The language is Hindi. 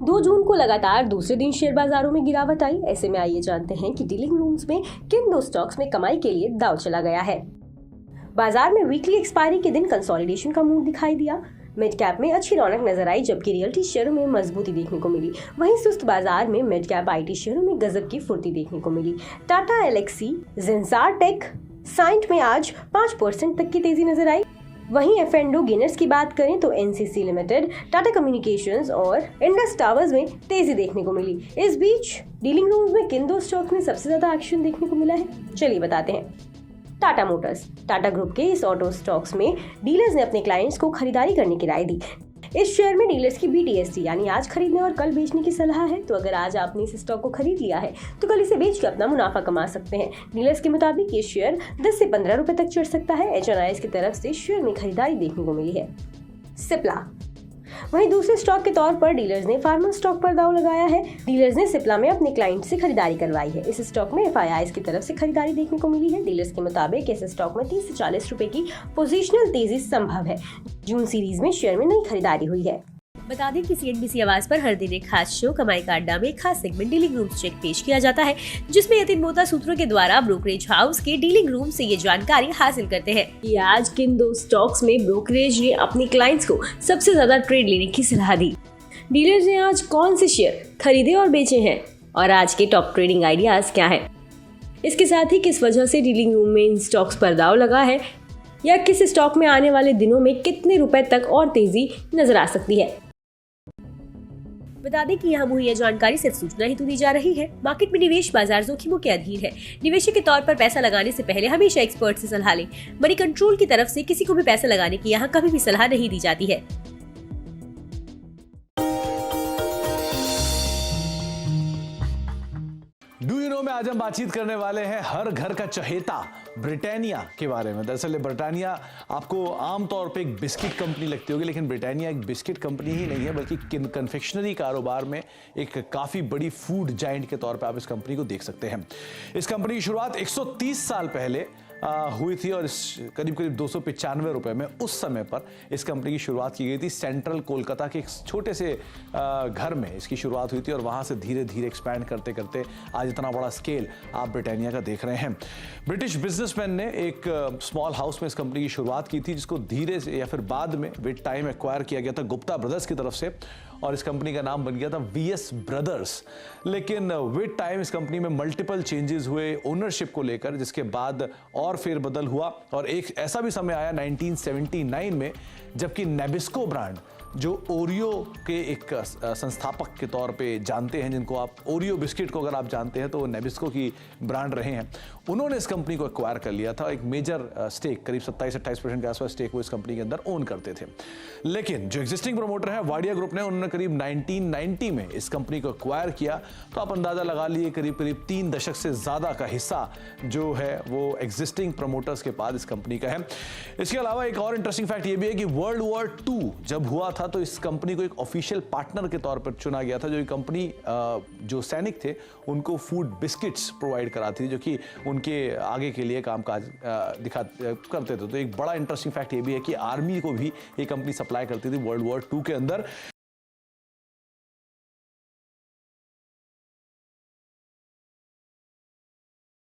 2 जून को लगातार दूसरे दिन शेयर बाजारों में गिरावट आई। ऐसे में आइए जानते हैं कि डीलिंग रूम्स में किन 2 स्टॉक्स में कमाई के लिए दांव चला गया है। बाजार में वीकली एक्सपायरी के दिन कंसोलिडेशन का मूड दिखाई दिया। मिड कैप में अच्छी रौनक नजर आई, जबकि रियल्टी शेयरों में मजबूती देखने को मिली। वहीं सुस्त बाजार में मिड कैप आईटी शेयरों में गजब की फुर्ती देखने को मिली। टाटा एलेक्सी, जेंसार टेक, साइंट में आज 5% तक की तेजी नजर आई। वहीं एफ&ओ गेनर्स की बात करें तो एनसीसी लिमिटेड, टाटा कम्युनिकेशंस और इंडस टावर्स में तेजी देखने को मिली। इस बीच डीलिंग रूम्स में किन 2 स्टॉक्स में सबसे ज्यादा एक्शन देखने को मिला है, चलिए बताते हैं। टाटा मोटर्स। टाटा ग्रुप के इस ऑटो स्टॉक्स में डीलर्स ने अपने क्लाइंट्स को खरीदारी करने की राय दी। इस शेयर में डीलर्स की BTST यानी आज खरीदने और कल बेचने की सलाह है। तो अगर आज आपने इस स्टॉक को खरीद लिया है तो कल इसे बेच कर अपना मुनाफा कमा सकते हैं। डीलर्स के मुताबिक ये शेयर 10 से 15 रुपए तक चढ़ सकता है। HNIs की तरफ से शेयर में खरीदारी देखने को मिली है। सिप्ला। वहीं दूसरे स्टॉक के तौर पर डीलर्स ने फार्मा स्टॉक पर दांव लगाया है। डीलर्स ने सिप्ला में अपने क्लाइंट से खरीदारी करवाई है। इस स्टॉक में FIIs की तरफ से खरीदारी देखने को मिली है। डीलर्स के मुताबिक इस स्टॉक में 30 से 40 रुपए की पोजिशनल तेजी संभव है। जून सीरीज में शेयर में नई खरीदारी हुई है। बता दें कि CNBC आवाज पर हर दिन एक खास शो कमाई का अड्डा में एक खास सेगमेंट डीलिंग रूम चेक पेश किया जाता है, जिसमें यतिन मोहता सूत्रों के द्वारा ब्रोकरेज हाउस के डीलिंग रूम से ये जानकारी हासिल करते हैं कि आज किन 2 स्टॉक्स में ब्रोकरेज ने अपने क्लाइंट्स को सबसे ज्यादा ट्रेड लेने की सलाह दी। डीलर्स ने आज कौन से शेयर खरीदे और बेचे हैं और आज के टॉप ट्रेडिंग आइडियाज क्या है। इसके साथ ही किस वजह से डीलिंग रूम में इन स्टॉक्स पर दांव लगा है या किस स्टॉक में आने वाले दिनों में कितने रुपए तक और तेजी नजर आ सकती है। बता दें कि यहाँ मुहैया जानकारी सिर्फ सूचना हेतु दी जा रही है। मार्केट में निवेश बाजार जोखिमों के अधीन है। निवेशक के तौर पर पैसा लगाने से पहले हमेशा एक्सपर्ट से सलाह लें। मनी कंट्रोल की तरफ से किसी को भी पैसा लगाने की यहाँ कभी भी सलाह नहीं दी जाती है। डू यू नो में आज हम बातचीत करने वाले हैं हर घर का चहेता ब्रिटानिया के बारे में। दरअसल ब्रिटानिया आपको आमतौर पे एक बिस्किट कंपनी लगती होगी, लेकिन ब्रिटानिया एक बिस्किट कंपनी ही नहीं है, बल्कि कन्फेक्शनरी कारोबार में एक काफ़ी बड़ी फूड जाइंट के तौर पे आप इस कंपनी को देख सकते हैं। इस कंपनी की शुरुआत 130 साल पहले हुई थी और इस करीब 295 रुपए में उस समय पर इस कंपनी की शुरुआत की गई थी। सेंट्रल कोलकाता के एक छोटे से घर में इसकी शुरुआत हुई थी और वहाँ से धीरे धीरे एक्सपैंड करते करते आज इतना बड़ा स्केल आप ब्रिटानिया का देख रहे हैं। ब्रिटिश बिजनेसमैन ने एक स्मॉल हाउस में इस कंपनी की शुरुआत की थी, जिसको धीरे से या फिर बाद में विद टाइम एक्वायर किया गया था गुप्ता ब्रदर्स की तरफ से और इस कंपनी का नाम बन गया था VS ब्रदर्स। लेकिन विद टाइम इस कंपनी में मल्टीपल चेंजेस हुए ओनरशिप को लेकर, जिसके बाद और फेरबदल हुआ और एक ऐसा भी समय आया 1979 में जबकि नेबिस्को ब्रांड, जो ओरियो के एक संस्थापक के तौर पे जानते हैं, जिनको आप ओरियो बिस्किट को अगर आप जानते हैं तो वो नेबिस्को की ब्रांड रहे हैं, उन्होंने इस कंपनी को एक्वायर कर लिया था। एक मेजर स्टेक करीब 27-28% के आसपास स्टेक वो इस कंपनी के अंदर ओन करते थे। लेकिन जो एग्जिस्टिंग प्रमोटर है वाडिया ग्रुप ने, उन्होंने करीब 1990 में इस कंपनी को एक्वायर किया। तो आप अंदाजा लगा लिए करीब 3 दशक से ज्यादा का हिस्सा जो है वो एग्जिस्टिंग प्रमोटर्स के पास इस कंपनी का है। इसके अलावा एक और इंटरेस्टिंग फैक्ट ये भी है कि वर्ल्ड वॉर 2 जब हुआ था तो इस कंपनी को एक ऑफिशियल पार्टनर के तौर पर चुना गया था। जो कंपनी जो सैनिक थे उनको फूड बिस्किट्स प्रोवाइड कराती थी, जो कि उनके आगे के लिए कामकाज करते थे। तो एक बड़ा इंटरेस्टिंग फैक्ट ये भी है कि आर्मी को भी ये कंपनी सप्लाई करती थी वर्ल्ड वॉर 2 के अंदर।